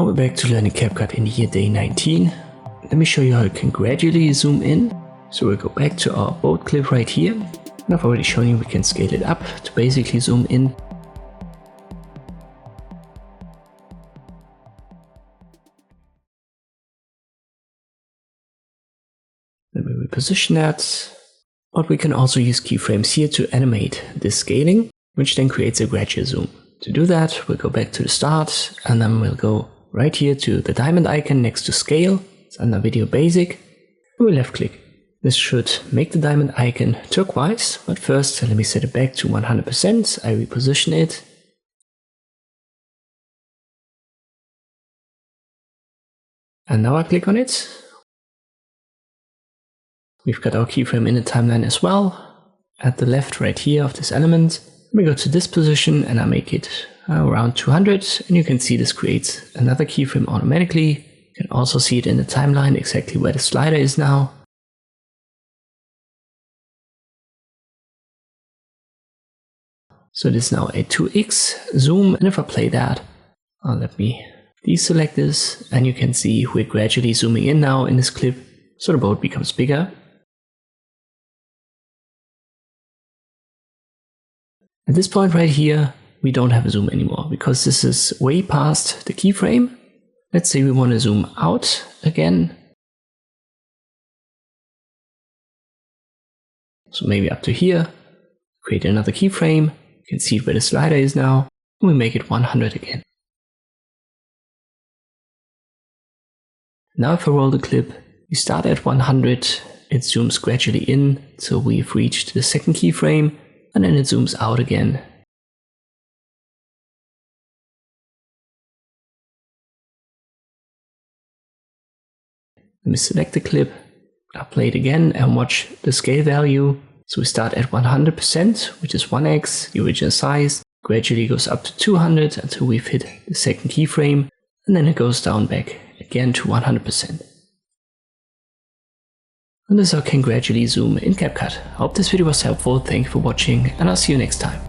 Now we're back to learning CapCut in year day 19. Let me show you how you can gradually zoom in. So we'll go back to our boat clip right here. And I've already shown you we can scale it up to basically zoom in. Let me reposition that. But we can also use keyframes here to animate this scaling, which then creates a gradual zoom. To do that, we'll go back to the start, and then we'll go right here to the diamond icon next to scale. It's under video basic. And we'll left click. This should make the diamond icon turquoise, but first let me set it back to 100%. I reposition it. And now I click on it. We've got our keyframe in the timeline as well. At the left right here of this element. Let me go to this position and I make it around 200, and you can see this creates another keyframe automatically. You can also see it in the timeline exactly where the slider is now. So this is now a 2x zoom, and if I play that, let me deselect this, and you can see we're gradually zooming in now in this clip, so the boat becomes bigger. At this point right here, we don't have a zoom anymore because this is way past the keyframe. Let's say we want to zoom out again. So maybe up to here, create another keyframe. You can see where the slider is now, and we make it 100 again. Now if I roll the clip, we start at 100, it zooms gradually in, so we've reached the second keyframe. And then it zooms out again. Let me select the clip, I'll play it again and watch the scale value. So we start at 100%, which is 1x, the original size, gradually goes up to 200 until we've hit the second keyframe, and then it goes down back again to 100%. And this is how you can gradually zoom in CapCut. I hope this video was helpful, thank you for watching, and I'll see you next time.